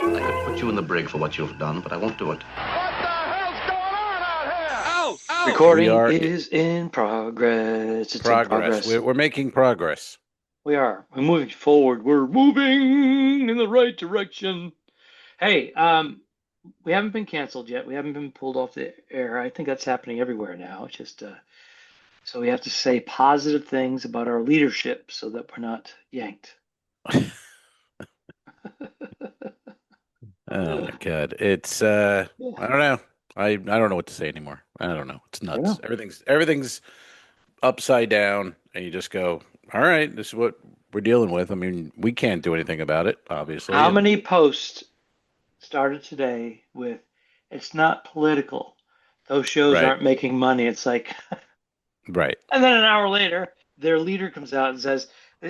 I could put you in the brig for what you've done, but I won't do it. We Recording are is in progress. It's in progress. progress. We're making progress. We are. We're moving forward. We're moving in the right direction. Hey, we haven't been canceled yet. We haven't been pulled off the air. I think that's happening everywhere now. It's just so we have to say positive things about our leadership so that we're not yanked. Oh my God. It's Yeah. I don't know. I don't know what to say anymore. I don't know. It's I nuts. know. Everything's upside down and you just go, all right, this is what we're dealing with. I mean, we can't do anything about it, obviously. How And many posts started today with "It's not political. Those shows right, aren't making money." It's like, right. and then an hour later, their leader comes out and says,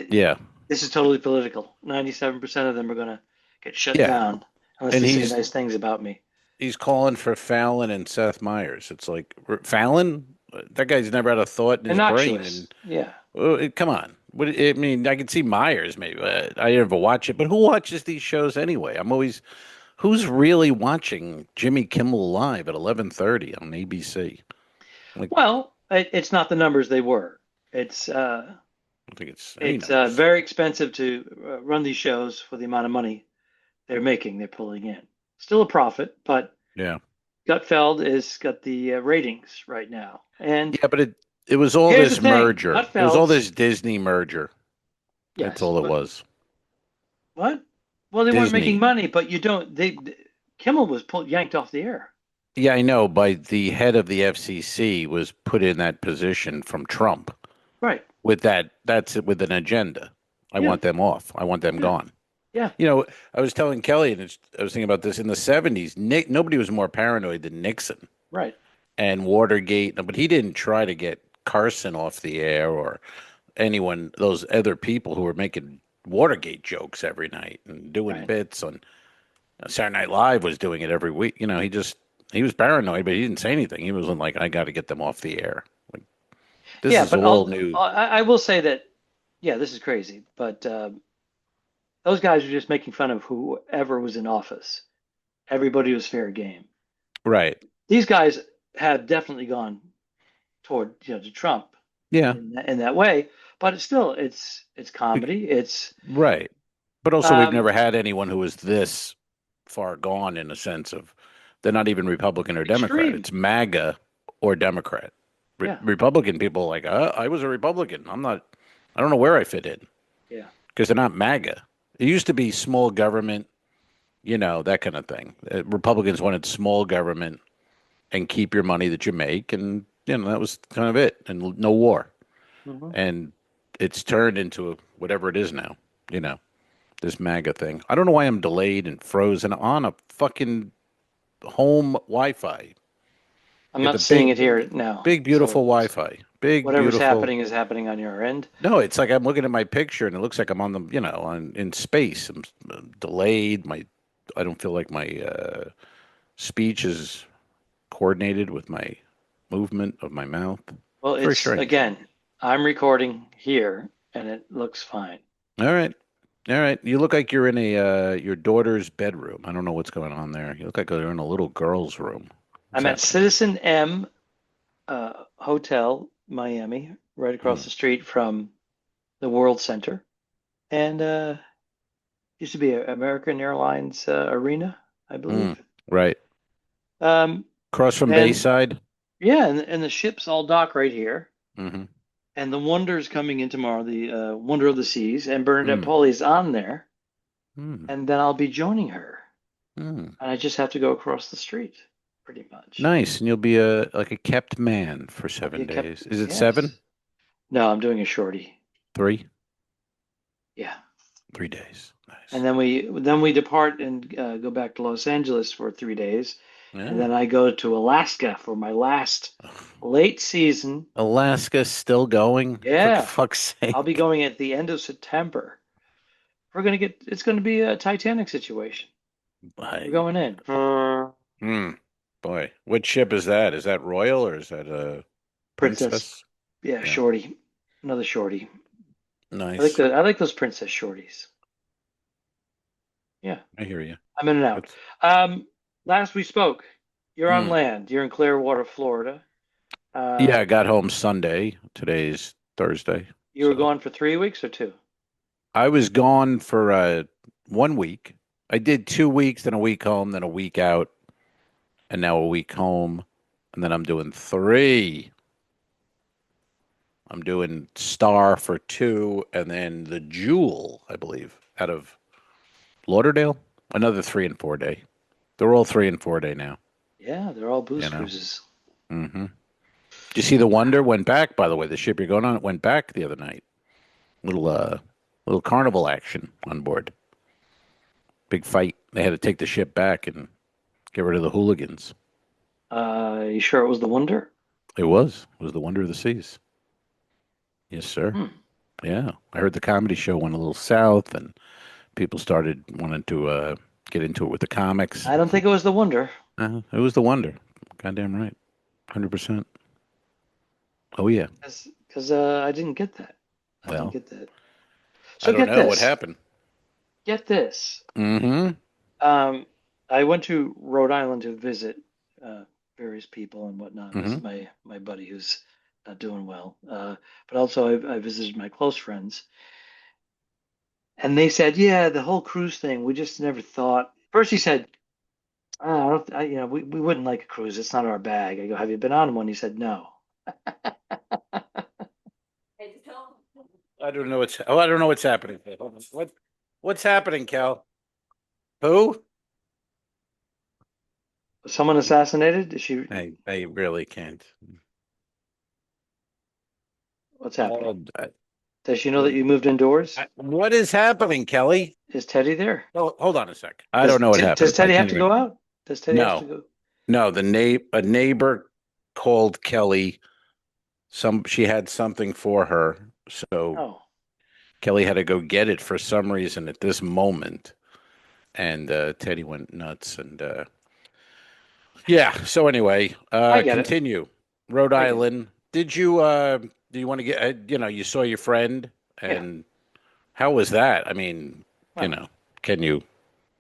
Yeah. "This is totally political. 97% of them are going to get shut Yeah. down unless And they say nice things about me." he's calling for Fallon and Seth Meyers. It's like Fallon, that guy's never had a thought in his brain. Innocuous. And Yeah. come on, what I mean, I can see Myers maybe. I never watch it, but who watches these shows anyway? Who's really watching Jimmy Kimmel Live at 11:30 on ABC? Like, Well, it's not the numbers they were. It's uh, I don't think it's any it's numbers. very expensive to run these shows for the amount of money they're making. They're pulling in. Still a profit, but Yeah, Gutfeld is got the ratings right now. And yeah, but it was all here's the this thing, merger. It was all Gutfeld's, this Disney merger. That's yes, all it but was. what? Well, they weren't making Disney. money, but you don't. Kimmel was yanked off the air. Yeah, I know. By the head of the FCC was put in that position from Trump Right. with that. That's it with an agenda. I Yeah. want them off. I want them Yeah. gone. Yeah. You know, I was telling Kelly, and I was thinking about this in the '70s. Nobody was more paranoid than Nixon Right. and Watergate, but he didn't try to get Carson off the air or anyone, those other people who were making Watergate jokes every night and doing Right. bits on Saturday Night Live was doing it every week. You know, he was paranoid, but he didn't say anything. He wasn't like, I got to get them off the air. Like, this Yeah, is but all new. I will say that, yeah, this is crazy, but those guys are just making fun of whoever was in office. Everybody was fair game. Right. These guys have definitely gone toward, to Trump Yeah. in that way, but it's comedy. It's Right. But also, we've um, never had anyone who is this far gone in a sense of they're not even Republican or Democrat. extreme. It's MAGA or Democrat. Yeah. Republican people are like, I was a Republican. I don't know where I fit in Yeah. because they're not MAGA. It used to be small government, that kind of thing. Republicans wanted small government and keep your money that you make. And, that was kind of it. And no war. Hmm. And it's turned into whatever it is now, you know. This MAGA thing. I don't know why I'm delayed and frozen on a fucking home Wi-Fi. I'm Get not the seeing it here now. big, beautiful So Wi-Fi. Big, whatever's beautiful. happening is happening on your end. No, it's like I'm looking at my picture and it looks like I'm on the, in space. I'm delayed. I don't feel like my speech is coordinated with my movement of my mouth. Well, Very it's strange. again, I'm recording here and it looks fine. All right. All right. You look like you're in your daughter's bedroom. I don't know what's going on there. You look like you're in a little girl's room. What's I'm at happening? Citizen M Hotel, Miami, right across Hmm. the street from the World Center, and used to be a American Airlines arena, I Hmm. believe. Right. Um, Across from and Bayside. yeah, and the ships all dock right here. Mm-hmm. And the Wonder's coming in tomorrow, the Wonder of the Seas, and Bernadette Mm. Pauly's on there, Mm. and then I'll be joining her, Mm. and I just have to go across the street, pretty much. Nice. And you'll be like a kept man for I'll be a 7 days. kept, Is it yes. 7? No, I'm doing a shorty. 3? Yeah. 3 days. And Nice. then we depart and go back to Los Angeles for 3 days, and Yeah. then I go to Alaska for my last late season. Alaska's still going, for Yeah, fuck's I'll be sake. going at the end of September. It's gonna be a Titanic situation. We're I, going in. hmm. Boy, what ship is that? Is that Royal or is that a Princess. Princess? Yeah, Yeah. shorty. Another shorty. Nice. I like those princess shorties. Yeah, I hear you. I'm in and out. That's Um, Last we spoke, you're on mm. land. You're in Clearwater, Florida. Yeah, I Um, got home Sunday. Today's Thursday. you were So gone for 3 weeks or two? I was gone for 1 week. I did 2 weeks, then a week home, then a week out, and now a week home. And then I'm doing three. I'm doing Star for two, and then the Jewel, I believe, out of Lauderdale. Another 3 and 4 day. They're all 3 and 4 day now. Yeah, they're all You booze know. cruises. Mm-hmm. Did you see the Wonder went back? By the way, the ship you're going on it went back the other night. Little little carnival action on board. Big fight. They had to take the ship back and get rid of the hooligans. You sure it was the Wonder? It was. It was the Wonder of the Seas. Yes, sir. Hmm. Yeah. I heard the comedy show went a little south and people started wanting to get into it with the comics. I don't think it was the Wonder. It was the Wonder. Goddamn right. 100%. Oh, yeah. Because I didn't get that. I didn't Well, get that. I So don't get know what this. happened. Get this. Mm-hmm. Um, I went to Rhode Island to visit uh, various people and whatnot. Mm-hmm. Visit my buddy who's not doing well. But also I visited my close friends, and they said, "Yeah, the whole cruise thing. We just never thought." First, he said, "Oh, I don't, I, you know, we wouldn't like a cruise. It's not our bag." I go, "Have you been on one?" He said, "No." I don't know what's. Oh, I don't know what's happening. Hold on. What's happening, Cal? Who? Someone assassinated? Is she? I really can't. What's happening? Oh, Does she know that you moved indoors? what is happening, Kelly? Is Teddy there? Oh, hold on a sec. I don't know what Does happened. I Teddy have can't to go even. out? Does Teddy have to No, go? no. A neighbor called Kelly. She had something for her, so Oh, Kelly had to go get it for some reason at this moment, and Teddy went nuts. And yeah. So anyway, I get it. continue. Rhode I get it. Island. Did you do you want to get you saw your friend Yeah. and how was that? I mean, you Well, know, can you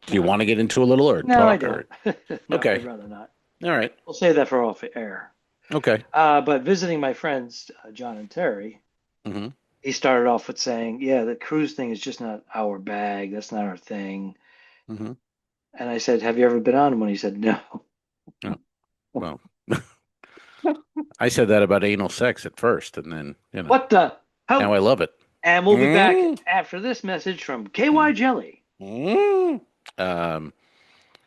do you no, want to get into a little or no, I talk don't. or No, I'd okay. rather not. All right. We'll save that for off air. Okay. But visiting my friends, John and Terry, Mm-hmm. he started off with saying, "Yeah, the cruise thing is just not our bag. That's not our thing." Mm-hmm. And I said, "Have you ever been on one?" He said, "No." Oh, well, I said that about anal sex at first, and then What the now hell? I love it. And we'll be back Mm, after this message from KY mm, Jelly. mm. Um,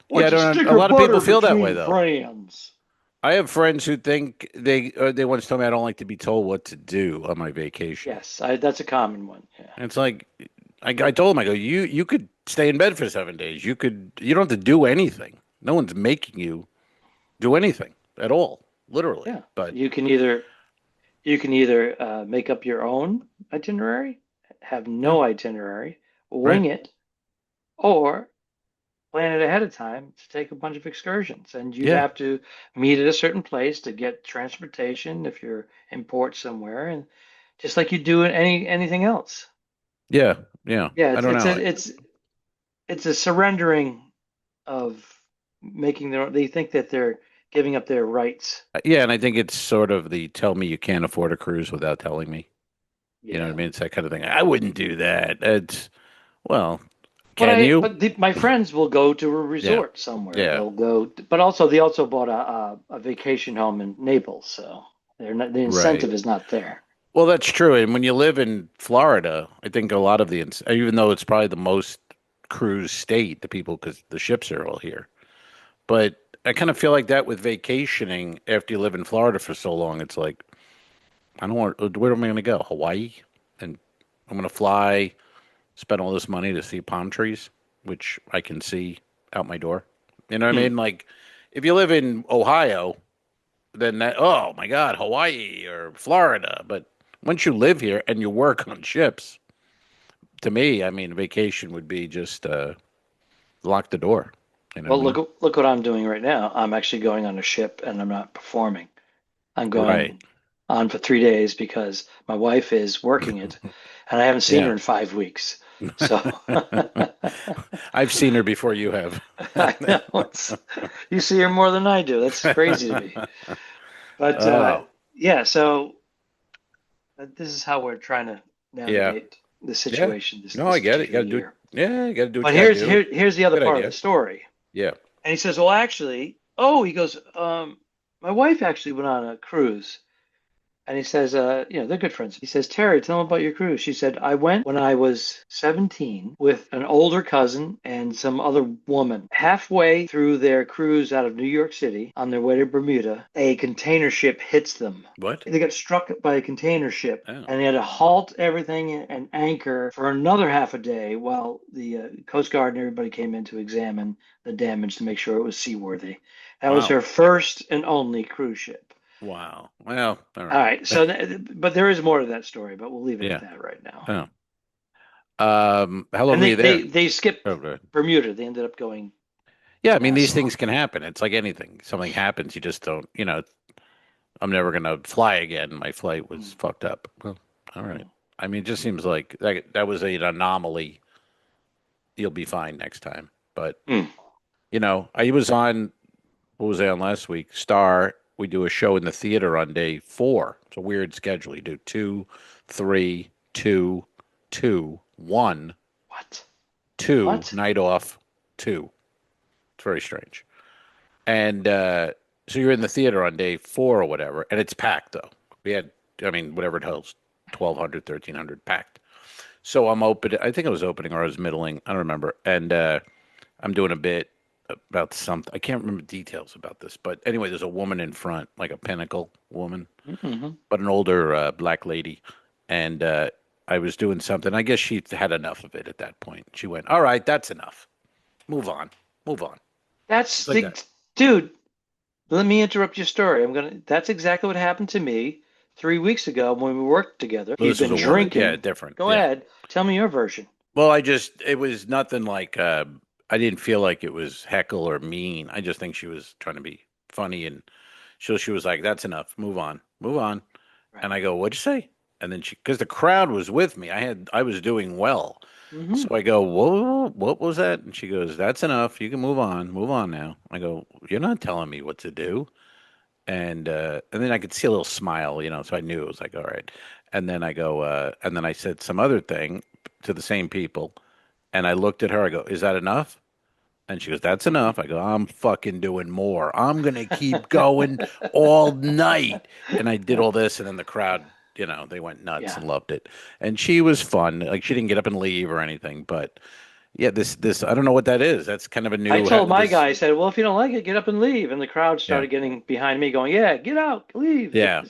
yeah, I What's a don't. stick A of lot of people butter feel that way between though. friends? I have friends who think they once told me I don't like to be told what to do on my vacation. Yes, that's a common one. Yeah. And it's like I told him I go you could stay in bed for 7 days. You don't have to do anything. No one's making you do anything at all, literally. Yeah. But You can either make up your own itinerary, have yeah, no itinerary, right. wing it, or plan it ahead of time to take a bunch of excursions. And you'd Yeah, have to meet at a certain place to get transportation if you're in port somewhere, and just like you do in anything else. yeah, yeah. Yeah, I don't know. it's a surrendering of making their. They think that they're giving up their rights. Yeah, and I think it's sort of the tell me you can't afford a cruise without telling me. You know what I Yeah. mean? It's that kind of thing. I wouldn't do that. Well, can you? My friends will go to a Yeah, resort somewhere. yeah, They'll go, but also they also bought a vacation home in Naples, so they're not, the right. incentive is not there. Well, that's true. And when you live in Florida, I think a lot of even though it's probably the most cruise state, the people, because the ships are all here. But I kind of feel like that with vacationing after you live in Florida for so long. It's like, I don't want, where am I going to go? Hawaii? And I'm going to fly, spend all this money to see palm trees, which I can see out my door. You know what I Hmm. mean? Like, if you live in Ohio, then oh my God, Hawaii or Florida. But once you live here and you work on ships, to me, I mean, vacation would be just lock the door. You know what I Well, mean? look what I'm doing right now. I'm actually going on a ship and I'm not performing. I'm Right. going on for 3 days because my wife is working it. and I haven't seen her Yeah. in 5 weeks. So I've seen her before you have. I know you see her more than I do. That's crazy to me. But Oh, yeah, so this is how we're trying to yeah. navigate the Yeah. situation this No, I this get it. You particular got to do it. year. Yeah, you got to do what But you got to do. here's the other Good part of the idea. story. Yeah. And he says, well, actually, he goes, my wife actually went on a cruise. And he says, they're good friends. He says, Terry, tell them about your cruise. She said, I went when I was 17 with an older cousin and some other woman. Halfway through their cruise out of New York City on their way to Bermuda, a container ship hits them. What? They got struck by a container ship, Oh. and they had to halt everything and anchor for another half a day while the Coast Guard and everybody came in to examine the damage to make sure it was seaworthy. That was Wow. her first and only cruise ship. Wow. Well, all All right. right. So, but there is more to that story, but we'll leave it Yeah. at that right now. Oh. How long And were you there? they skipped Oh, good. Bermuda. They ended up going Yeah, I to mean, these Nassau. things can happen. It's like anything. Something happens, you just don't, I'm never going to fly again. My flight was fucked up. Well, all right. I mean, it just seems like that was an anomaly. You'll be fine next time. But, Mm. I was on, what was I on last week? Star. We do a show in the theater on day 4. It's a weird schedule. You do 2, 3, 2, 2, 1, What? 2, What? night off, 2. It's very strange. And so you're in the theater on day 4 or whatever, and it's packed though. We had, whatever it holds, 1,200, 1,300 packed. So I'm open. I think I was opening or I was middling. I don't remember. And I'm doing a bit about something. I can't remember details about this, but anyway, there's a woman in front, like a pinnacle woman, Mm-hmm. but an older black lady, and I was doing something. I guess she had enough of it at that point. She went, "All right, that's enough. Move on, move on." That's Just like the that. dude. Let me interrupt your story. That's exactly what happened to me 3 weeks ago when we worked together. Well, He'd this was been a woman. Yeah, drinking. different. Go Yeah. ahead. Tell me your version. Well, it was nothing like, I didn't feel like it was heckle or mean. I just think she was trying to be funny. And she was like, that's enough. Move on. Move on. Right. And I go, what'd you say? And then because the crowd was with me, I was doing well. Mm-hmm. So I go, whoa, what was that? And she goes, that's enough. You can move on. Move on now. I go, you're not telling me what to do. And then I could see a little smile, so I knew it was like, all right. And then I go, and then I said some other thing to the same people, and I looked at her. I go, is that enough? And she goes, that's enough. I go, I'm fucking doing more. I'm gonna keep going all night. And I did all this, and then the crowd, they went nuts Yeah. and loved it. And she was fun. Like she didn't get up and leave or anything, but yeah, this I don't know what that is. That's kind of a I new told my this. guy, I said, well, if you don't like it, get up and leave. And the crowd Yeah, started getting behind me going, yeah, get out, leave. yeah.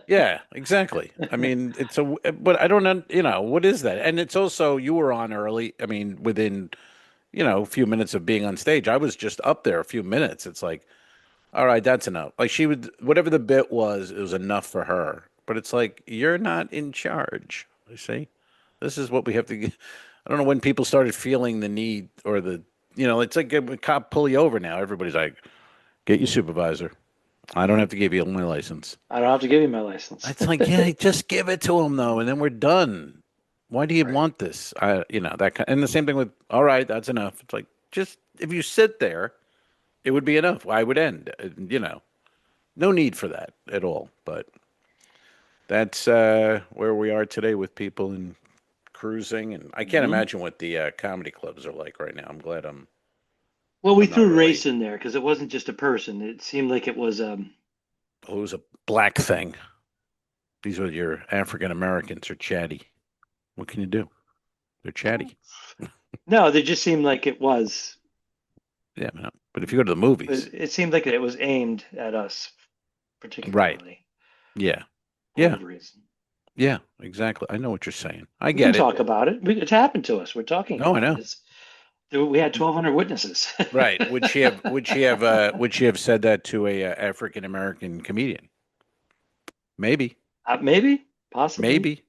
Yeah, exactly. I mean, but I don't know, what is that? And it's also, you were on early. I mean, within, a few minutes of being on stage, I was just up there a few minutes. It's like, all right, that's enough. Like she would, whatever the bit was, it was enough for her. But it's like, you're not in charge. You see, this is what we have to get. I don't know when people started feeling the need or it's like a cop pull you over now. Everybody's like, get your supervisor. I don't have to give you my license. I don't have to give you my license. It's like, yeah, just give it to him though, and then we're done. Why do you Right. want this? That kind, and the same thing with, all right, that's enough. It's like, just if you sit there, it would be enough. I would end. No need for that at all. But that's where we are today with people and cruising, and I can't Mhm. imagine what the comedy clubs are like right now. I'm glad Well, we I'm not threw really. race in there because it wasn't just a person. It seemed like it was Oh, it was a black thing. These are your African Americans are chatty. What can you do? They're chatty. no, they just seemed like it was. Yeah, man. But if you go to the movies, It seemed like it was aimed at us right? particularly Yeah, for yeah, whatever reason. yeah. Exactly. I know what you're saying. I We can get it. talk about it. It's happened to us. We're talking No, I about know. it. We had 1,200 witnesses. Right? Would she have? Would she have said that to a African American comedian? Maybe, Maybe, possibly. maybe,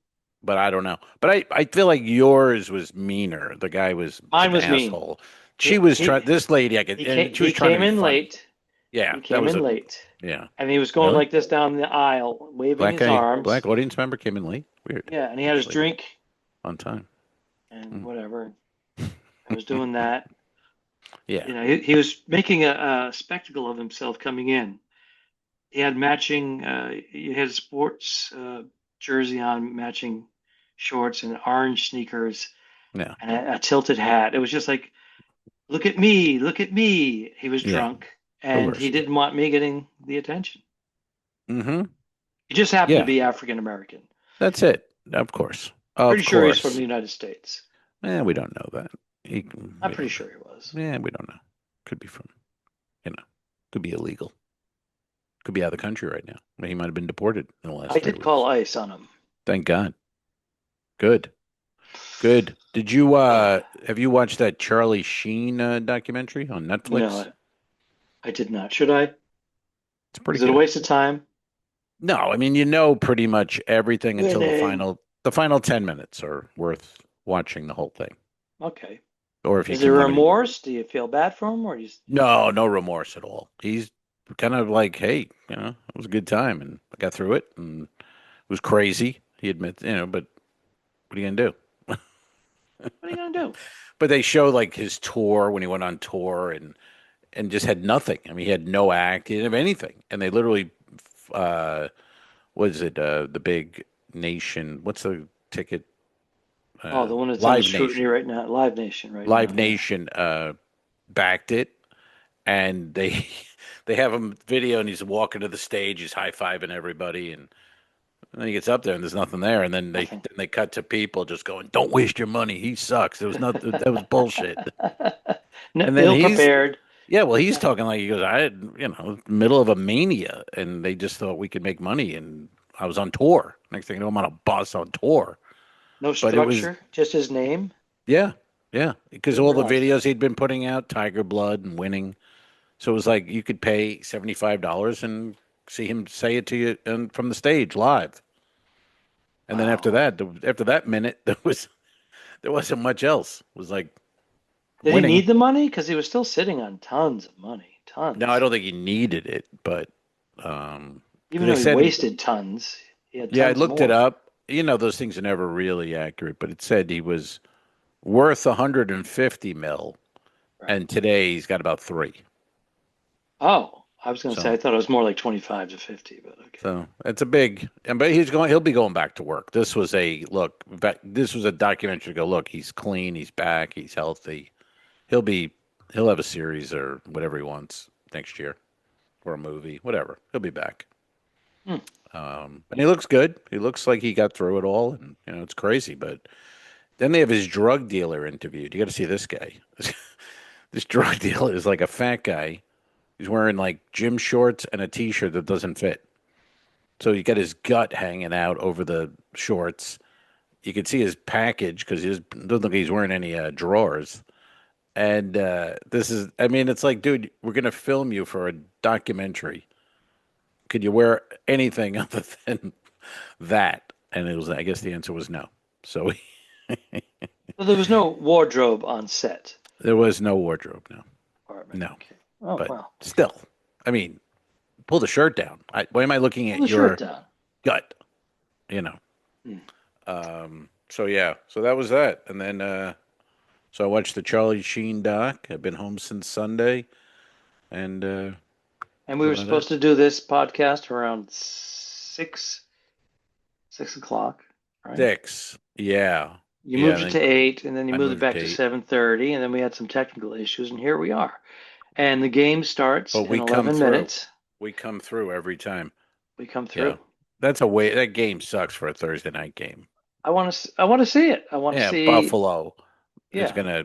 but I don't know. But I feel like yours was meaner. The guy was Mine an was mean. asshole. She He was he trying. This lady, I could, he came, and she was he trying to came be in funny. late. Yeah, He that came was in a late, yeah. and he was going Really? like this down the aisle, waving his arms. Black audience member came in late. Weird. Yeah, and he had his Usually drink on time. and Mm. whatever. I was doing that. Yeah. He was making a spectacle of himself coming in. He had matching. He had a sports jersey on, matching shorts and orange sneakers, Yeah. and a tilted hat. It was just like, look at me, look at me. He was Yeah. drunk, The and he worst. didn't want me getting the attention. Mm-hmm. He just happened to Yeah. be African American. That's it. Of course. Pretty Of sure he's from the course. United States. We don't know that. I'm We pretty don't know. sure he was. Yeah, we don't know. Could be from, could be illegal. Could be out of the country right now. He might have been deported in the last I 3 did call weeks. ICE on him. Thank God. Good. Good. Did you have you watched that Charlie Sheen documentary on No, Netflix? I did not. Should I? It's pretty Is it a good. waste of time? No, I mean you know pretty much everything until Winning. the final 10 minutes are worth watching the whole thing. Okay. Or if you Is there can want to remorse? Do you feel bad for him, or you just no remorse at all. He's kind of like, hey, it was a good time and I got through it and it was crazy. He admits, but what are you gonna do? what are you gonna do? But they show like his tour when he went on tour and just had nothing. I mean, he had no act, he didn't have anything. And they literally, what is it? The big nation. What's the ticket? Oh, the one that's under Live scrutiny Nation. right now, Live Nation right Live now. Yeah. Nation backed it, and they they have him video, and he's walking to the stage, he's high fiving everybody, and then he gets up there, and there's nothing there, and then Nothing. they cut to people just going, "Don't waste your money. He sucks. There was nothing. That was bullshit." No, And then ill prepared. yeah, well, he's talking like he goes, I had, middle of a mania, and they just thought we could make money, and I was on tour. Next thing you know, I'm on a bus on tour. No But it was, structure, just his name. yeah, yeah, because Didn't all the realize that. videos he'd been putting out, Tiger Blood and winning. So it was like you could pay $75 and see him say it to you and from the stage live. And then Wow. after that minute, there wasn't much else. It was like Did he winning. need the money? Because he was still sitting on tons of money, No, I tons. don't think he needed it, but 'cause Even they though he said wasted tons, he had yeah, I tons looked it more. up. Those things are never really accurate, but it said he was worth 150 mil, Right. and today he's got about three. Oh, I was going to say, I So, thought it was more like 25 to 50, but okay. so it's a big, but he'll be going back to work. This was a look, this was a documentary to go, look, he's clean, he's back, he's healthy. He'll be, he'll have a series or whatever he wants next year or a movie, whatever. He'll be back. Hmm. And he looks good. He looks like he got through it all, and it's crazy. But then they have his drug dealer interviewed. You got to see this guy. This drug dealer is like a fat guy. He's wearing like gym shorts and a t-shirt that doesn't fit. So you got his gut hanging out over the shorts. You can see his package because he doesn't look like he's wearing any drawers. And this is, I mean, it's like, dude, we're gonna film you for a documentary. Could you wear anything other than that? And it was, I guess the answer was no. So So there was no wardrobe on set there was no wardrobe. No, apartment. no. Okay. Oh, But well. still, I mean, pull the shirt down. Why am I looking Pull at the shirt your down. gut? You know. Hmm. So yeah, so that was that, and then so I watched the Charlie Sheen doc. I've been home since Sunday, and And we that's were about it. supposed to do this podcast around 6 o'clock, right? 6, yeah, You yeah. moved And it to then 8, and then you I moved it moved it back to to 8, 7:30, and then we had some technical issues, and here we are. And the game starts but in we come 11 through. minutes. We come through every time. We come Yeah, through. that's a way. That game sucks for a Thursday night game. I want to see it. I want to Yeah, see, Buffalo is yeah, gonna.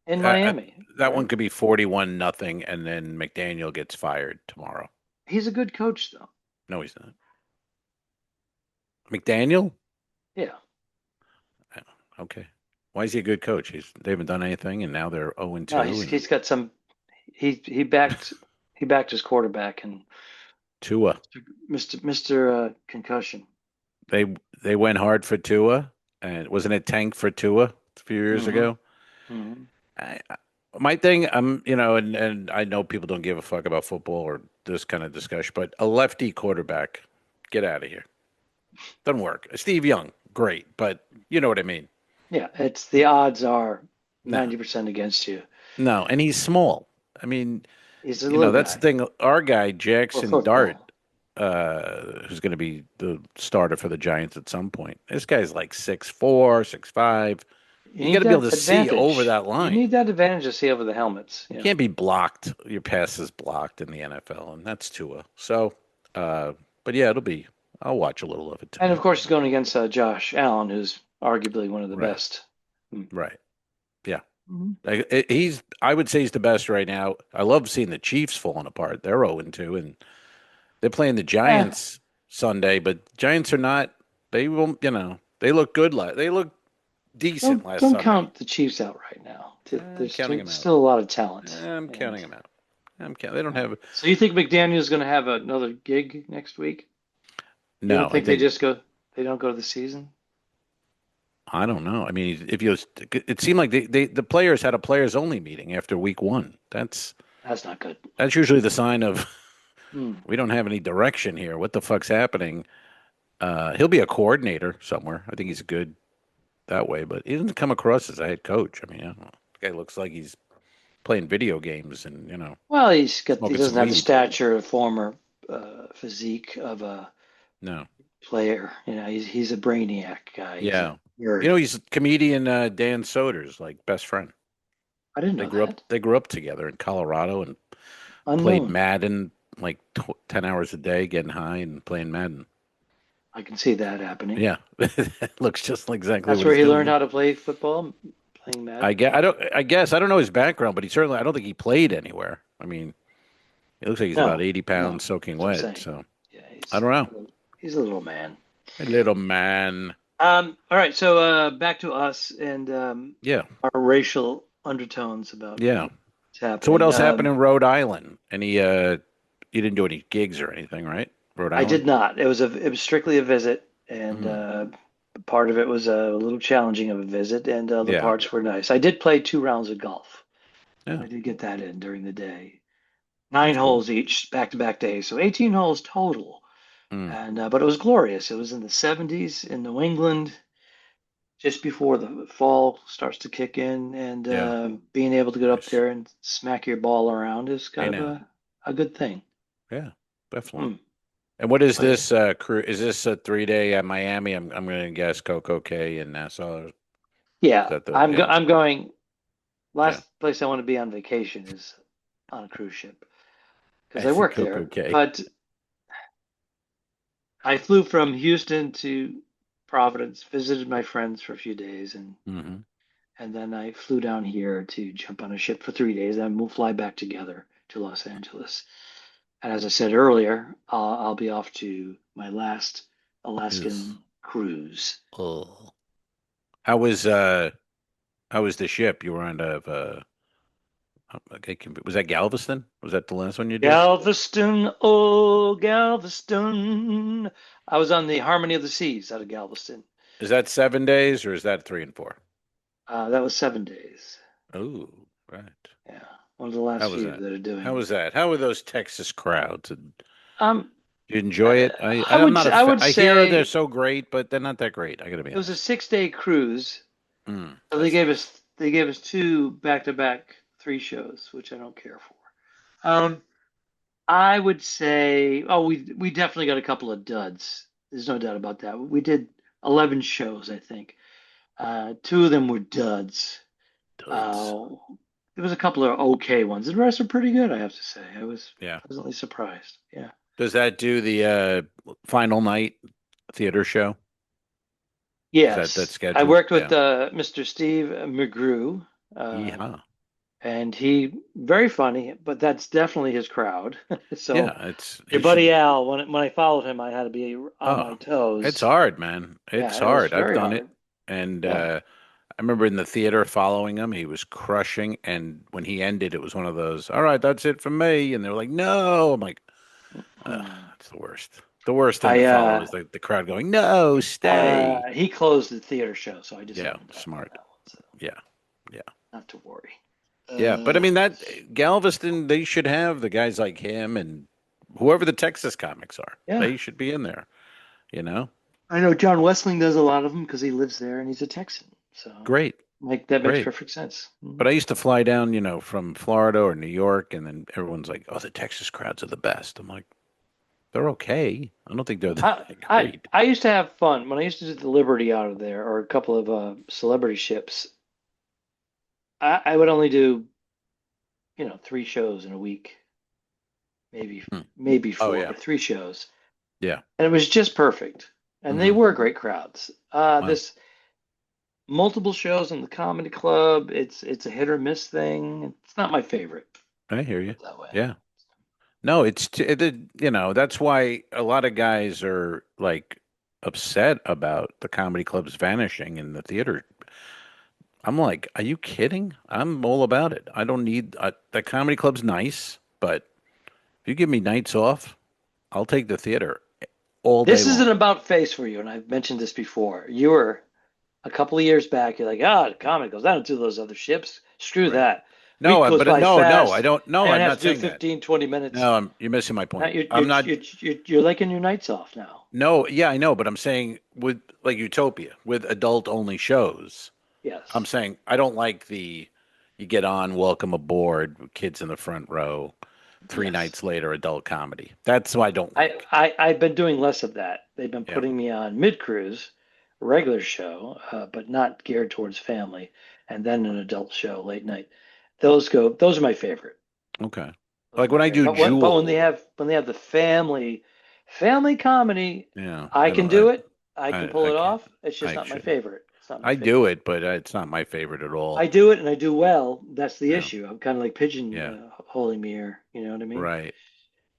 in Uh, Miami, that one right? could be 41-0, and then McDaniel gets fired tomorrow. He's a good coach, though. No, he's not. McDaniel? Yeah. Okay. Why is he a good coach? They haven't done anything, and now they're 0 and No, 2, he's and got some. He backed his quarterback and Tua. Mr. Concussion. They they went hard for Tua, and wasn't it tank for Tua a few years Hmm. ago? Hmm. My thing, and I know people don't give a fuck about football or this kind of discussion, but a lefty quarterback, get out of here. Doesn't work. Steve Young, great, but you know what I mean. Yeah, it's the odds are No, 90% against you. no, and he's small. I mean, He's a little that's guy the thing. Our guy for Jackson Dart, football. who's going to be the starter for the Giants at some point. This guy's like 6'4", 6'5". You You got need to be able that to see over advantage. that You line. need that advantage to see over the helmets. You Yeah. can't be blocked. Your pass is blocked in the NFL, and that's Tua. So, but yeah, it'll be. I'll watch a little of it And tonight. of course, he's going against Josh Allen, who's arguably one of the Right, best. right, yeah. Mhm. He's. I would say he's the best right now. I love seeing the Chiefs falling apart. They're 0-2, and they're playing the Eh, Giants Sunday. But Giants are not. They won't. They look good. They look decent last don't Sunday. count the Chiefs out right now. I'm There's counting them out. still a lot of talent. I'm And counting them out. They don't have. so you think McDaniel's going to have another gig next week? You don't No, I think they think. just go? They don't go to the season? I don't know. I mean, if you, it seemed like the players had a players only meeting after week one. That's not good. That's usually the sign of Hmm. we don't have any direction here. What the fuck's happening? He'll be a coordinator somewhere. I think he's good that way, but he doesn't come across as a head coach. I mean, I don't know. The guy looks like he's playing video games and Well, he smoking doesn't some have the weed. stature, former physique of a No, player. He's a brainiac guy. He's a yeah, nerd. he's comedian Dan Soder's like best friend. I didn't They know grew up. that. They grew up together in Colorado and played Unknown. Madden like 10 hours a day, getting high and playing Madden. I can see that happening. Yeah, it looks just like exactly That's what where he's he doing learned now. how to play football, playing I Madden. guess I don't. I guess I don't know his background, but he certainly. I don't think he played anywhere. I mean, it looks like he's about No, 80 no. pounds, soaking That's what I'm wet. saying. So Yeah, I don't know. he's a little man. A little man. All right, so back to us and Yeah, our racial undertones about yeah. what's So what happening. else happened in Rhode Island? Any? You didn't do any gigs or anything, right? Rhode I Island. did not. It was strictly a visit, and Mm. part of it was a little challenging of a visit, and other Yeah, parts were nice. I did play 2 rounds of golf. yeah. I did get that in during the day. Nine That's cool. holes each, back-to-back days, so 18 holes total. Mm. And but it was glorious. It was in the 70s in New England, just before the fall starts to kick in, and Yeah, being able to get up nice. there and smack your ball around is Hey kind of now. a good thing. Yeah, definitely. Hmm. And what is But this crew? Is this a 3 day at Miami? I'm going to guess Coco Cay and Nassau. Is yeah, that the yeah I'm going. yeah? Last place I want to be on vacation is on a cruise ship because I I see work Coco there. Cay. But I flew from Houston to Providence, visited my friends for a few days, Hmm. and then I flew down here to jump on a ship for 3 days. And we'll fly back together to Los Angeles. And as I said earlier, I'll be off to my last Is Alaskan cruise. oh, how was uh how was the ship you were on? Okay, was that Galveston? Was that the last one you did? Galveston, oh Galveston. I was on the Harmony of the Seas out of Galveston. Is that 7 days or is that 3 and 4? That was 7 days. Oh, right. Yeah, one of the last How was few that? that are How doing. was that? How were those Texas crowds? And Um, you enjoy it? I'm not a I would I hear they're say so great, but they're not that great. I got to be it was a honest. 6 day cruise. So That's nice. they gave us two back-to-back 3 shows, which I don't care for. I would say, oh, we definitely got a couple of duds. There's no doubt about that. We did 11 shows, I think. Two of them were duds. Duds. Uh, there was a couple of okay ones. The rest are pretty good, I have to say. I was Yeah. pleasantly surprised. Yeah. Does that do the final night theater show? Is that Yes, I scheduled? worked with Yeah. Mr. Steve McGrew, uh, Yeehaw. and he very funny, but that's definitely his crowd. So Yeah, it's your he should. buddy Al, when I followed him, I had to be on Oh, my it's toes. hard, man. It's Yeah, it was hard. I've very done it, hard. and Yeah. I remember in the theater following him. He was crushing, and when he ended, it was one of those. All right, that's it from me, and they're like, "No." I'm like, Mm. it's the worst. The worst thing I to follow is the crowd going, "No, stay." he closed the theater show, so I just Yeah, opened up on smart. that one, so Yeah, yeah, not to worry. yeah. But I Uh, mean, that Galveston, they should have the guys like him and whoever the Texas comics are. Yeah. They should be in there, you know? I know John Wessling does a lot of them because he lives there and he's a Texan. So Great, that makes great. perfect sense. But I used to fly down, from Florida or New York, and then everyone's like, "Oh, the Texas crowds are the best." I'm like, "They're okay. I don't think they're I, that I great." I used to have fun when I used to do the Liberty out of there or a couple of celebrity ships. I would only do, 3 shows in a week, maybe Hmm. maybe Oh four, yeah, but 3 shows, yeah. and it was just perfect. And they Hmm. were great crowds. Wow, This multiple shows in the comedy club. It's a hit or miss thing. It's not my favorite. I hear you. Put it that way. Yeah. No, that's why a lot of guys are like upset about the comedy clubs vanishing in the theater. I'm like, are you kidding? I'm all about it. I don't need the comedy club's nice, but if you give me nights off, I'll take the theater all day This is an long. about face for you, and I've mentioned this before. You were a couple of years back. You're like, the comedy goes. I don't do those other ships. Screw Right. that. No, Week goes by no, I fast. don't. I No, don't I'm have not to do saying that. 15, 20 minutes. No, you're missing my Now point. I'm not. you're liking your nights off now. No, yeah, I know, but I'm saying with like Utopia, with adult only shows. I'm Yes. saying I don't like you get on, welcome aboard, kids in the front row, three Yes. nights later, adult comedy. That's what I don't like. I've been doing less of that. They've been Yeah. putting me on mid cruise, regular show, but not geared towards family, and then an adult show late night. Those are my favorite. Okay. Those Like are my when I favorite. do But when Jewel, they have the family comedy, yeah, I I can don't, do it. I can pull I it can't, off. It's just I not my shouldn't. favorite. It's not my I do favorite. it, but it's not my favorite at I all. do it and I do well. That's the Yeah. issue. I'm kind of like pigeon Yeah. holding me here. You know what I mean? Right.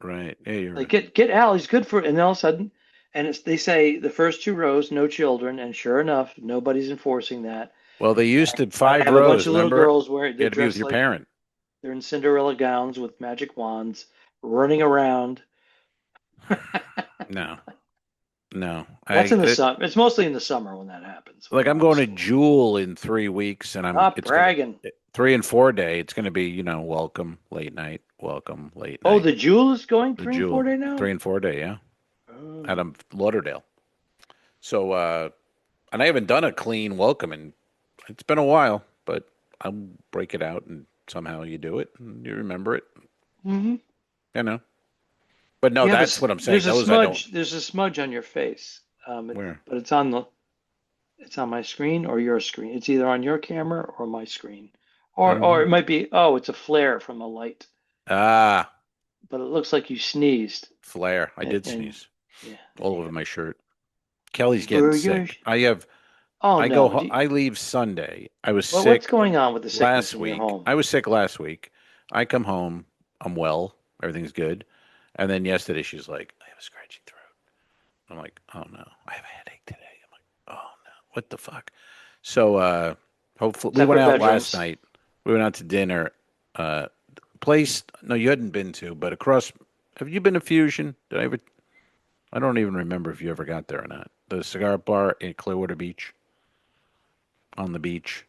Right. Yeah, you're Like right. get Al. He's good for it. And then all of a sudden, and they say the first 2 rows, no children. And sure enough, nobody's enforcing that. Well, they used to I five have a bunch rows. of little Remember, girls where you they're had to be with dressed your like parent. they're in Cinderella gowns with magic wands, running around. No, no. That's in the summer. It's mostly in the summer when that happens when Like they're I'm out of going to school. Jewel in 3 weeks, and Not it's gonna bragging. 3 and 4 day. It's gonna be welcome late Oh, night. the Jewel is going The three and four Jewel day 3 and 4 day, yeah, out now. of Lauderdale. So, and I haven't done a clean welcome, and it's been a while, but I'll break it out, and somehow you do it, and you remember it, Hmm. you know. But no, You have that's what I'm saying. there's a Those I don't. smudge. There's a smudge on your face. Where? But it's on my screen or your screen. It's either on your camera or my screen, I or don't know. it might be. Oh, it's a flare from a light. Ah, But it looks like you sneezed. flare. I did And sneeze yeah, there all you over go. my shirt. Kelly's getting Burgers. sick. I have. Oh I go. no. I leave Sunday. I was Well, what's sick going on with the sickness last in your week. home? I was sick last week. I come home. I'm well. Everything's good. And then yesterday she's like, I have a scratchy throat. I'm like, oh no, I have a headache today. I'm like, oh no, what the fuck? So hopefully we went Separate out last bedrooms. night. We went out to dinner. Uh, place no, you hadn't been to, but across. Have you been to Fusion? Did I ever? I don't even remember if you ever got there or not. The cigar bar in Clearwater Beach, on the beach.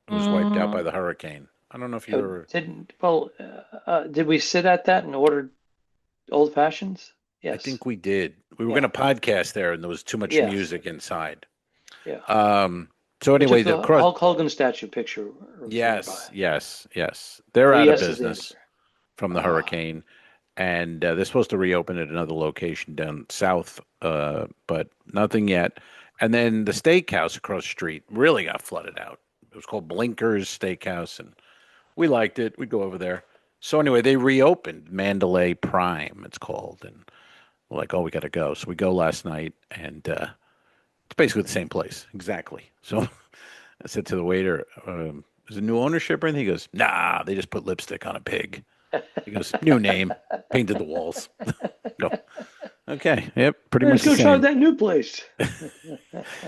It was wiped out by Mm, the hurricane. I don't know if you ever. did we sit at that and order old fashions? I Yes. think we did. We were going Yeah. to podcast there, and there was too much Yes. music inside. Yeah. So We anyway, took the the cross. Hulk Hogan statue picture. It was nearby. Yes, yes, yes. They're So out of yes is the business answer. from the Ah, hurricane, and they're supposed to reopen at another location down south, but nothing yet. And then the steakhouse across the street really got flooded out. It was called Blinkers Steakhouse, and we liked it. We'd go over there. So anyway, they reopened Mandalay Prime, it's called, and we're like, oh, we got to go. So we go last night, and it's basically the same place, exactly. So I said to the waiter, "Is it new ownership or anything?" He goes, "Nah, they just put lipstick on a pig." He goes, "New name, painted the walls." Go, okay, yep, pretty let's much the go try same, that new place.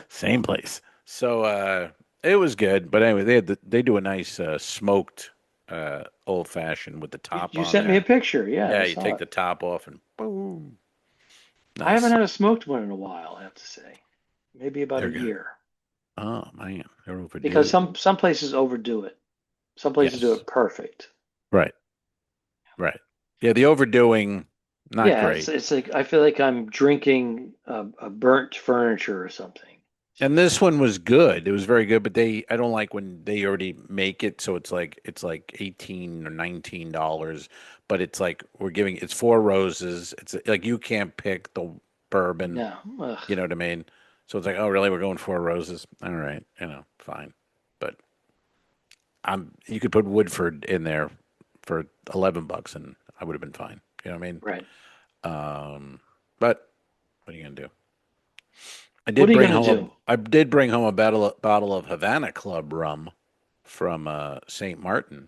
same place. So it was good, but anyway, they do a nice smoked old fashioned with the top You on sent me a there. picture. Yeah, I Yeah, you saw take it. the top off and boom, I haven't nice. had a smoked one in a while, I have to say. Maybe about a They're good. year. Oh man, they're Because overdue. some places overdo it. Some places do Yes, it perfect. right, right. Yeah, the overdoing. Not Yeah, great. it's like I feel like I'm drinking a burnt furniture or something. And this one was good. It was very good, but I don't like when they already make it, so it's like $18 or $19, but it's like it's four roses. It's like you can't pick the bourbon, No, ugh, you know what I mean? So it's like, oh really, we're going four roses. All right, fine. But you could put Woodford in there for $11 and I would have been fine. You know what I mean? right. But what are you gonna do? What are you gonna do? I did bring home a bottle of Havana Club rum from St. Martin.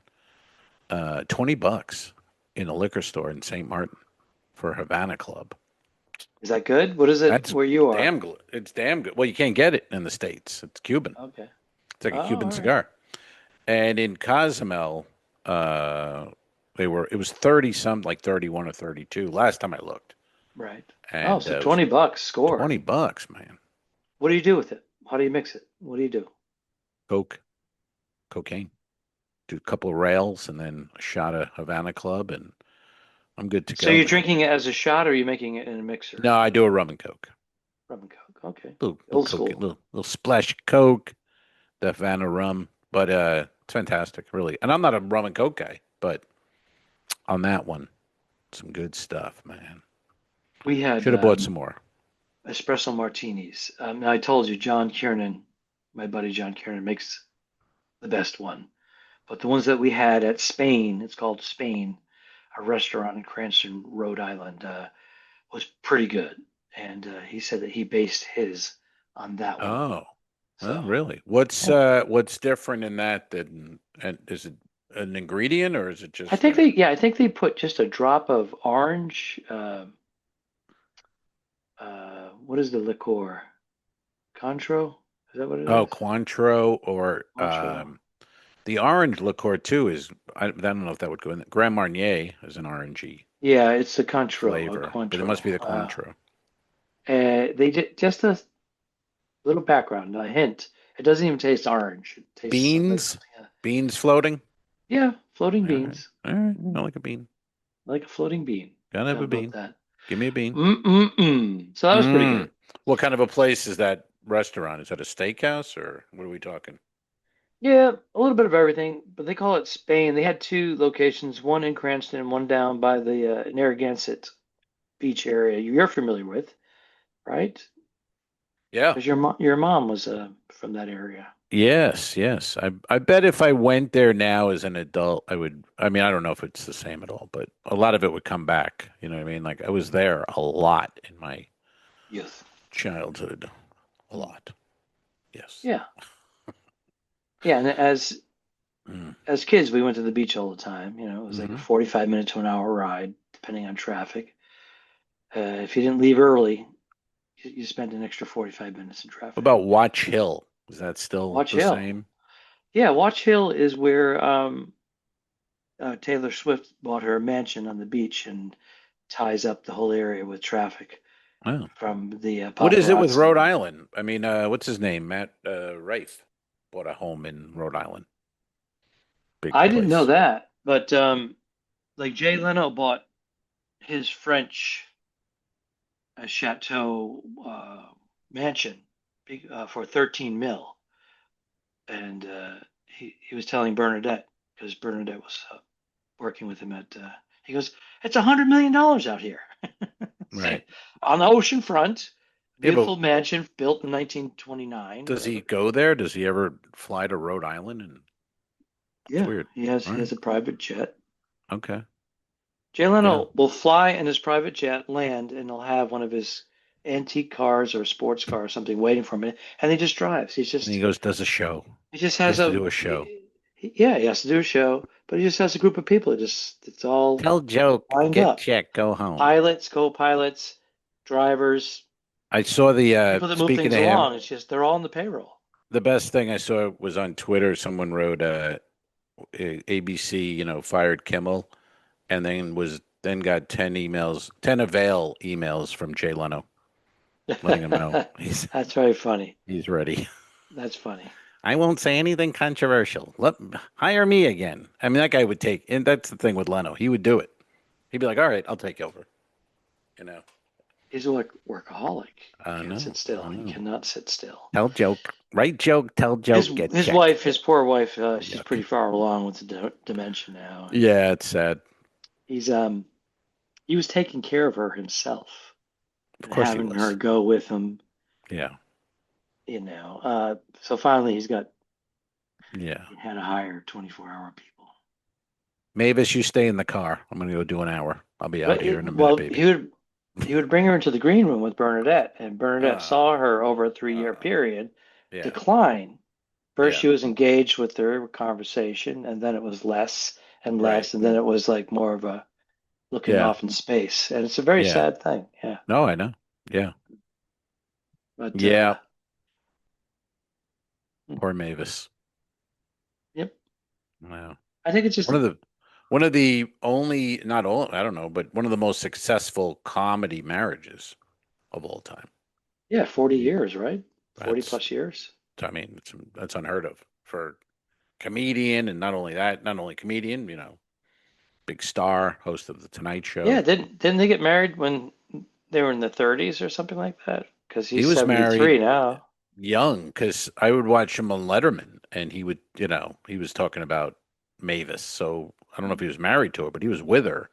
$20 in a liquor store in St. Martin for Havana Club. Is that good? What is it That's where you are? damn good. It's damn good. Well, you can't get it in the States. It's Cuban. Okay. It's like Oh, a Cuban all right. cigar. And in Cozumel, it was 30 some, like 31 or 32 last time I looked. Right. Oh, And so it was $20 score. $20, man. What do you do with it? How do you mix it? What do you do? Coke, cocaine. Do a couple of rails and then a shot of Havana Club, and I'm good to So go, you're man. drinking it as a shot, or are you making it in a mixer? No, I do a rum and Coke. Rum and Coke. Okay. Little Old Coke, school. little splash of Coke, the Havana rum. But it's fantastic, really. And I'm not a rum and Coke guy, but on that one, some good stuff, man. We had Should have bought some more. espresso martinis. I told you, John Kiernan, my buddy John Kiernan, makes the best one. But the ones that we had at Spain, it's called Spain, a restaurant in Cranston, Rhode Island, was pretty good. And he said that he based his on that one. Oh, So really? yeah. What's different in that than and is it an ingredient or is it I just think I think they put just a drop of orange. What is the liqueur? Contro? Is that what it is? Cointreau or Cointreau. the orange liqueur too is I don't know if that would go in. Grand Marnier is an orangey Yeah, it's the Cointreau, a flavor, but it must Cointreau. be the Cointreau. They did just a little background, a hint. It doesn't even taste orange. It tastes like Beans, something. beans floating. Yeah, floating All right, beans. all right. I Mm, like a bean. like a floating bean. Gotta have How a about bean. that? Give me a bean. Mm-mm-mm. So that was pretty Mm. good. What kind of a place is that restaurant? Is that a steakhouse or what are we talking? Yeah, a little bit of everything, but they call it Spain. They had two locations, one in Cranston and one down by the Narragansett beach area you're familiar with, right? Yeah. Because your mom was from that area. Yes, yes. I bet if I went there now as an adult, I would. I mean, I don't know if it's the same at all, but a lot of it would come back. You know what I mean? Like I was there a lot in my Youth. childhood. A Mm. lot. Yes. Yeah. Yeah, and Mm. as kids, we went to the beach all the time. It was like a Hmm. 45 minute to an hour ride, depending on traffic. If you didn't leave early, you spent an extra 45 minutes in What traffic. about Watch Hill? Is that still Watch the Hill. same? Yeah, Watch Hill is where Taylor Swift bought her mansion on the beach and ties up the whole area with traffic Oh. from the What is it with Rhode paparazzi. Island? I mean, what's his name? Matt Rife bought a home in Rhode Island. Big I didn't know place. that, but like Jay Leno bought his French chateau mansion for 13 mil, and he was telling Bernadette because Bernadette was working with him at. He goes, "It's $100 million out here Right. on the ocean front, Yeah, but beautiful mansion built in 1929, does he whatever." go there? Does he ever fly to Rhode Island? And it's Yeah, weird. he All right. has a private jet. Okay. Jay Yeah. Leno will fly in his private jet, land, and he'll have one of his antique cars or a sports car or something waiting for him, and he just drives. And he goes, does a show. He just He has has to do a show. yeah, he has to do a show, but he just has a group of people. It's all Tell joke, lined get up. check, go home. Pilots, co-pilots, drivers, I saw people that move speaking things of him, along. It's just they're all on the payroll. the best thing I saw was on Twitter. Someone wrote, ABC, fired Kimmel and then got 10 emails, 10 avail emails from Jay Leno letting him know That's very funny. he's ready. That's funny. I won't say anything controversial. Hire me again. I mean, that guy would take, and that's the thing with Leno. He would do it. He'd be like, all right, I'll take over. You know. He's a workaholic. I Can't know. sit still. I He know. cannot sit still. Tell joke. Write joke. Tell His joke. Get his checked. wife, his poor wife, she's Yuck. pretty far along with the dementia now, and Yeah, it's sad. he's he was taking care of her himself Of and course he having her was. go with him, Yeah. So finally Yeah. he had to hire 24-hour people. Mavis, you stay in the car. I'm gonna go do an hour. I'll be out But here in a minute, baby. he would bring her into the green room with Bernadette, and Bernadette saw Oh, her over a 3-year oh, period yeah, decline. First, yeah, she was engaged with her conversation, and then it was less and right, less, and then it was like more of a looking yeah, off in space, and it's a very yeah. sad thing. Yeah, No, I know. Yeah, but yeah. Poor Mavis. yep, Wow. I think it's just One of the one of the only, not all, I don't know, but one of the most successful comedy marriages of all time. yeah, 40 Yeah, years, right? 40 that's, plus years. I mean, that's unheard of for comedian, and not only that, not only comedian, big star, host of the Tonight Yeah, Show. didn't they get married when they were in the 30s or something like that? Because He he's was 73 married now. young because I would watch him on Letterman, and he would, he was talking about Mavis. So I don't know if he was married to her, but he was with her,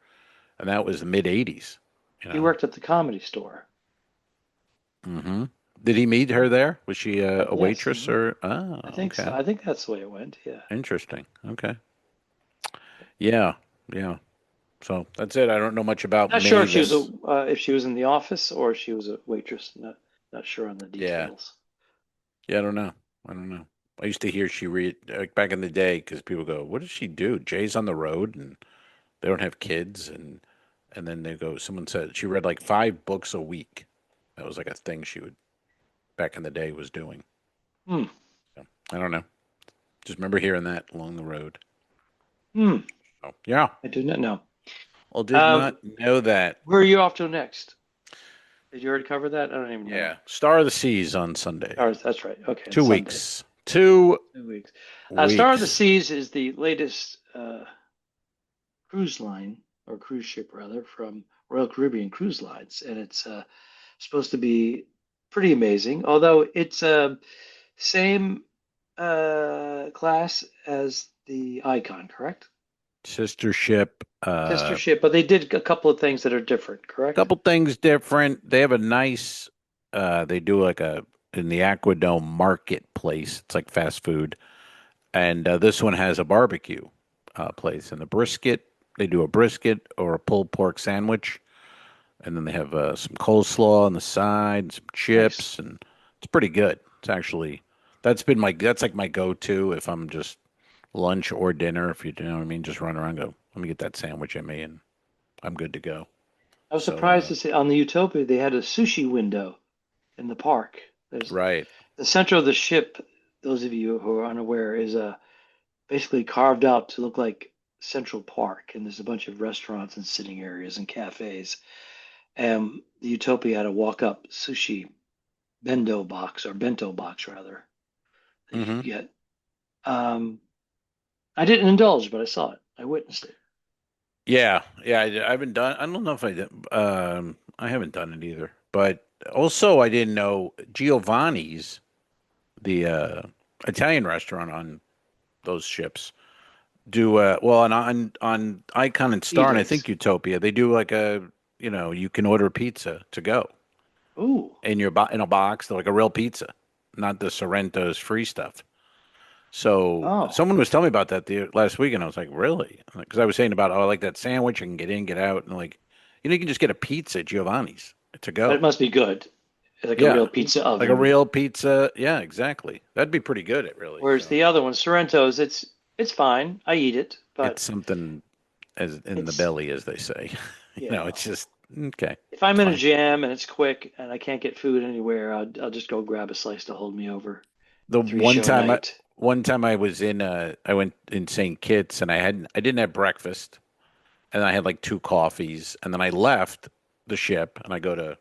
and that was the mid '80s. You He know. worked at the Comedy Store. hmm Did he meet her there? Was she a Yes, waitress or? Oh, I think so. okay, I think that's the way it went. Yeah. interesting. Okay, yeah, yeah. So that's it. I don't know much about Not sure Mavis. if she was in the office or if she was a waitress. Not sure on the Yeah, details. yeah. I don't know. I don't know. I used to hear she read like back in the day because people go, "What does she do?" Jay's on the road and they don't have kids, and then they go. Someone said she read like 5 books a week. That was like a thing she would back in the day was doing. Hmm. So, I don't know. Just remember hearing that along the road. Hmm. Oh yeah. I do not know. Well, did Um, not know that. where are you off to next? Did you already cover that? I don't even know. Yeah. Star of the Seas on Sunday. Oh, that's right. Okay, it's Two Sunday. weeks. Two 2 weeks. Star of the weeks. Seas is the latest cruise line or cruise ship rather from Royal Caribbean Cruise Lines, and it's supposed to be pretty amazing. Although it's same class as the Icon, correct? Sister ship. Sister ship, but they did a couple of things that are different, correct? Couple things different. They have a nice. They do like a in the Aquadome marketplace. It's like fast food, and this one has a barbecue place. And the brisket, they do a brisket or a pulled pork sandwich, and then they have some coleslaw on the side, some Nice. chips, and it's pretty good. It's actually that's like my go-to if I'm just lunch or dinner. If you know what I mean, just run around, and go. Let me get that sandwich in me, and I'm good to go. I was So surprised to see on the Utopia they had a sushi window in the park. There's right. the center of the ship. Those of you who are unaware is basically carved out to look like Central Park, and there's a bunch of restaurants and sitting areas and cafes. And the Utopia had a walk-up sushi bento box rather that you hmm could get. Um, I didn't indulge, but I saw it. I witnessed it. Yeah, yeah. I haven't done. I don't know if I did. I haven't done it either. But also, I didn't know Giovanni's, the Italian restaurant on those ships, do well on Icon and Star, and I Edens. think Utopia. They do like you can order pizza to go Ooh. in in a box, like a real pizza, not the Sorrento's free stuff. So Oh. someone was telling me about that the last week, and I was like, really? Because I was saying about, oh, I like that sandwich. I can get in, get out, and like, you can just get a pizza at Giovanni's to That go. must be good. Like a Yeah, real pizza like a oven. real pizza. Yeah, exactly. That'd be pretty good. It really. Whereas So the other one, Sorrento's, it's fine. I eat it, it's but something as in the it's belly, as they say. yeah. It's just okay, If I'm in a fine. jam and it's quick and I can't get food anywhere, I'll just go grab a slice to hold me over The a three-show night. one time I was in I went in St. Kitts, and I didn't have breakfast, and I had like 2 coffees, and then I left the ship and I go to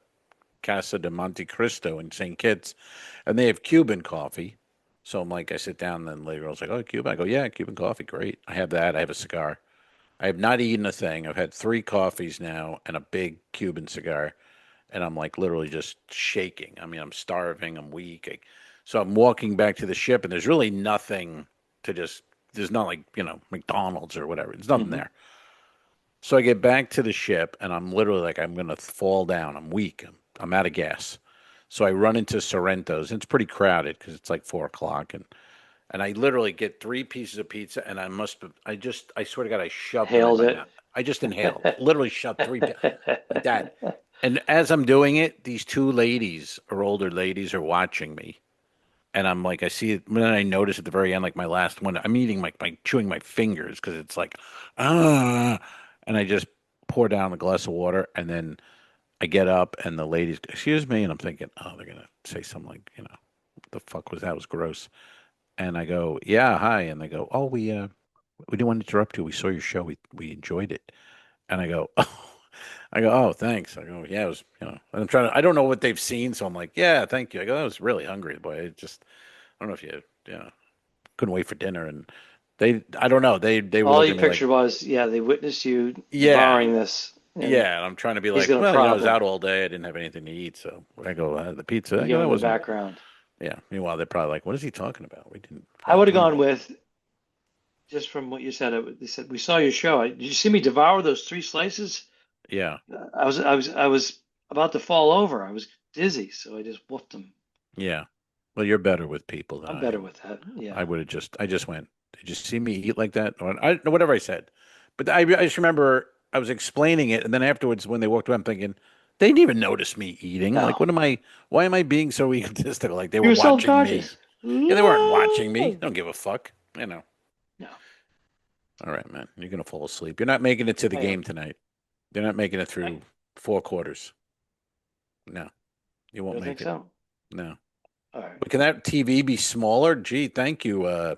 Casa de Monte Cristo in St. Kitts, and they have Cuban coffee. So I'm like, I sit down, and then later I was like, oh, Cuban. I go, yeah, Cuban coffee, great. I have that. I have a cigar. I have not eaten a thing. I've had 3 coffees now and a big Cuban cigar, and I'm like literally just shaking. I mean, I'm starving. I'm weak. So I'm walking back to the ship, and there's really nothing to just. There's not like McDonald's or whatever. There's nothing Hmm. there. So I get back to the ship, and I'm literally like I'm gonna fall down. I'm weak. I'm out of gas. So I run into Sorrento's. And it's pretty crowded because it's like 4 o'clock, and I literally get 3 pieces of pizza, and I swear to God, I shoved them in Hailed my it. mouth. I just inhaled, literally shoved like that. And as I'm doing it, these 2 ladies or older ladies are watching me. And I'm like, I see it. Then I notice at the very end, like my last one, I'm eating chewing my fingers because it's like, ah. And I just pour down a glass of water. And then I get up and the ladies, excuse me. And I'm thinking, oh, they're going to say something like, what the fuck was that? It was gross. And I go, yeah, hi. And they go, oh, we didn't want to interrupt you. We saw your show. We enjoyed it. And I go, oh, oh, thanks. I go, yeah, it was, I'm trying to, I don't know what they've seen. So I'm like, yeah, thank you. I go, I was really hungry, boy. I don't know if couldn't wait for dinner. And I don't know. They were All looking you at me like, pictured was, yeah, they witnessed you yeah, devouring this, and yeah. And I'm trying to be he's like, got a well, I was problem. out all day. I didn't have anything to eat. So I go, the pizza. You I go, give that him the wasn't, background. yeah. Meanwhile, they're probably like, what is he talking about? We didn't I have would have time. gone with, just from what you said. They said we saw your show. Did you see me devour those 3 slices? Yeah. I was about to fall over. I was dizzy, so I just whooped them. Yeah. Well, you're better with people than I'm I better am. with that. Yeah. I just went, did you see me eat like that? Or whatever I said. But I just remember I was explaining it. And then afterwards, when they walked away, I'm thinking, they didn't even notice me eating. Like, No. why am I being so egotistical? Like, they You were were watching me. self-conscious. Yeah, they weren't watching me. They No. don't give a fuck. No, All right, man. You're going to fall asleep. You're not making it to the I am. game tonight. You're not making it I through 4 quarters. No, you won't don't think make it. so. No. All right. But can that TV be smaller? Gee, thank you,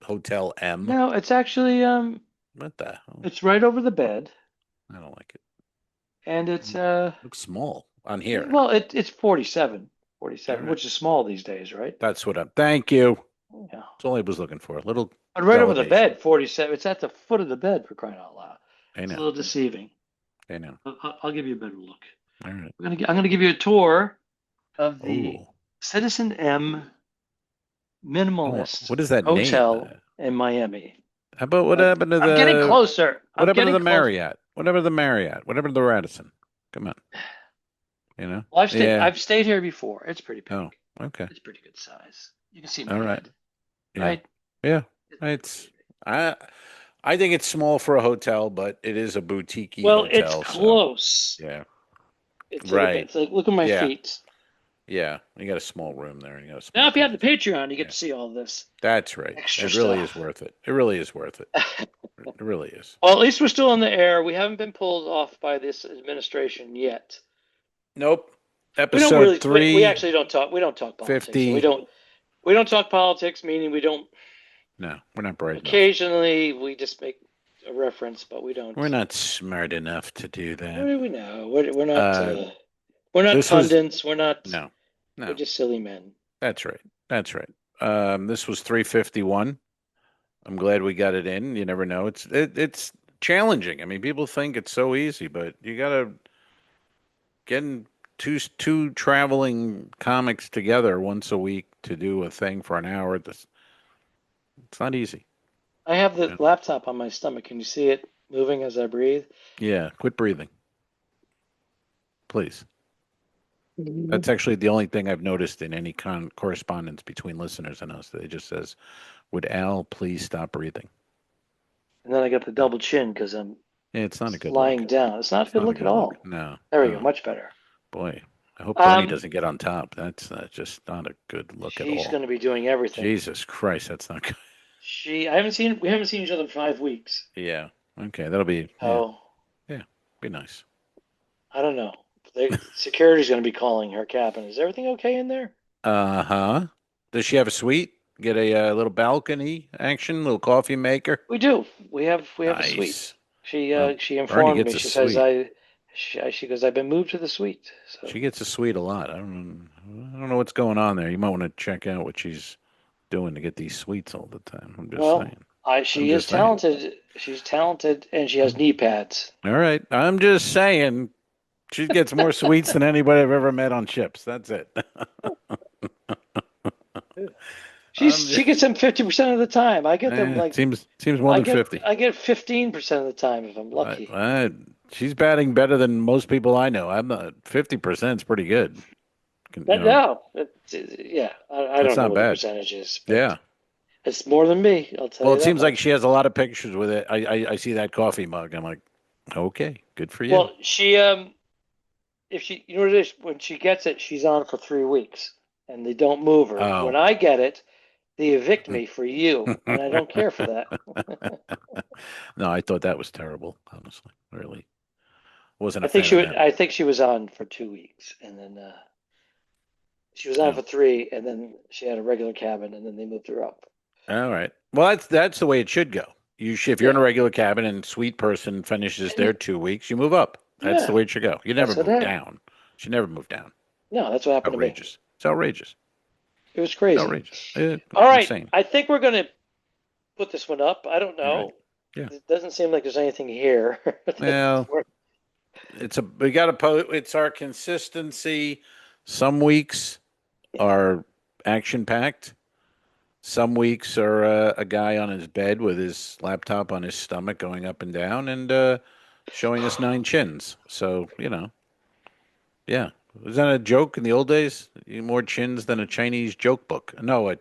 Hotel M. No, it's actually What the hell? it's right over the bed, I don't like it. and it's Looks small on here. well, it's 47, All 47, right. which is small these days, right? That's what I'm. Thank you. Yeah. That's all I was looking for. A little But right over the validation. bed, 47. It's at the foot of the bed, for crying out loud. I It's a know. little deceiving. I know. I'll give you a better look. All right. I'm gonna give you a tour of the Oh. Citizen M Oh, Minimalist what is that name? Hotel in Miami. How about what happened to I'm getting the closer. what I'm happened to getting the close. Marriott? What happened to the Marriott? What happened to the Radisson? Come on. Well, Yeah. I've stayed here before. It's pretty big. Oh, okay. It's pretty good size. You can see my All right. head, Yeah. right? Yeah. It's It's pretty big. I I think it's small for a hotel, but it is a boutique Well, it's hotel, so close. yeah. It's like a bit. Right. It's like look at my Yeah. feet. Yeah. You got a small room there and you got a Now, small if you have the TV. Patreon, you get Yeah. to see all this That's right. extra It really is stuff. worth it. It really is worth it. It really is. Well, at least we're still in the air. We haven't been pulled off by this administration yet. Nope. We don't Episode really. We three actually don't talk. We don't talk politics. So we fifty. don't. We don't talk politics. Meaning we don't. No, we're not bright enough. Occasionally, we just make a reference, but we don't. We're not smart enough to do What that. do we know? We're not. Uh, We're not this was pundits. We're not. no, We're no. just silly men. That's right. That's right. This was 351. I'm glad we got it in. You never know. It's challenging. I mean, people think it's so easy, but you gotta get two traveling comics together once a week to do a thing for an hour. It's not easy. I have the Yeah. laptop on my stomach. Can you see it moving as I breathe? Yeah. Quit breathing, please. That's actually the only thing I've noticed in any correspondence between listeners and us. That it just says, "Would Al please stop breathing?" And then I got the double chin because I'm Yeah, it's not a good lying look. down. It's not a It's good not a look at good look. all. No, There we go. no. Much better. Boy, I hope Tony Um, doesn't get on top. That's just not a good look at she's all. going to be doing everything. Jesus Christ, that's not good. We haven't seen each other in 5 weeks. Yeah. Okay, that'll be Oh, be nice. I don't know. Security's going to be calling her cabin. Is everything okay in there? Uh-huh. Does she have a suite? Get a little balcony action, little coffee maker. We do. We have a suite. Nice. She Well, she Bernie informed me. gets a She says suite. she goes, I've been moved to the suite. So She gets a suite a lot. I don't know what's going on there. You might want to check out what she's doing to get these suites all the time. I'm just well, saying. She is talented. She's talented, and she has knee pads. All right. I'm just saying she gets more sweets than anybody I've ever met on Chips. That's it. She gets them 50% of the time. I get them like seems more than 50. I get 15% of the time if I'm lucky. She's batting better than most people I know. I'm not 50% is pretty good. No, yeah, I don't know what the percentage is. Yeah, it's more than me. I'll tell you. Well, it seems like she has a lot of pictures with it. I see that coffee mug. I'm like, okay, good for you. Well, she if she you know what it is, when she gets it, she's on for 3 weeks, and they don't move her. Oh. When I get it, they evict me for you, and I don't care for that. No, I thought that was terrible. Honestly, really, wasn't. I think she was on for 2 weeks, and then she was on for 3, and then she had a regular cabin, and then they moved her up. All right. Well, that's the way it should go. If you're in a regular cabin and sweet person finishes their 2 weeks, you move up. That's the way it should go. You never move down. She never moved down. No, that's what happened outrageous. To me. It's outrageous. It was crazy. It's outrageous. All right. Insane. I think we're going to put this one up. I don't know. Right. Yeah. It doesn't seem like there's anything here. Well, we got to post. It's our consistency. Some weeks are action packed. Some weeks are a guy on his bed with his laptop on his stomach going up and down and showing us 9 chins. So, yeah. Was that a joke in the old days? More chins than a Chinese joke book. No,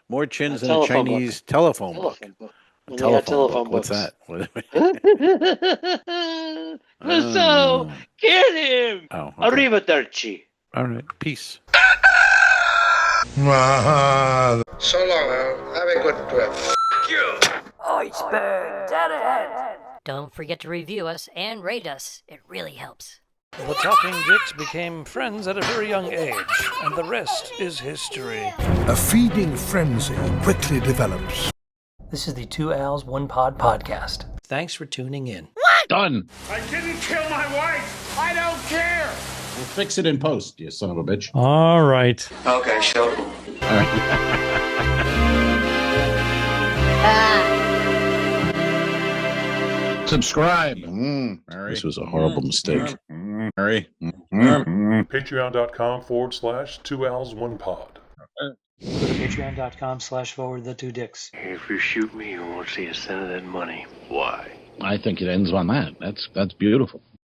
more chins than a Chinese telephone book. Telephone book. What's that? So, get him! Oh, okay. Arrivederci. All right. Peace. So long, Al. Have a good trip. Iceberg, dead. Don't forget to review us and rate us. It really helps. The Talking Dicks became friends at a very young age, and the rest is history. A feeding frenzy quickly develops. This is the 2 Al's 1 Pod podcast. Thanks for tuning in. What? Done. I didn't kill my wife. I don't care. We'll fix it in post, you son of a bitch. All right. Okay, sure. All right. Subscribe. This was a horrible mistake. Harry. Patreon.com/2Als1Pod. Patreon.com/forward2dicks. If you shoot me, you won't see a cent of that money. Why? I think it ends on that. That's beautiful.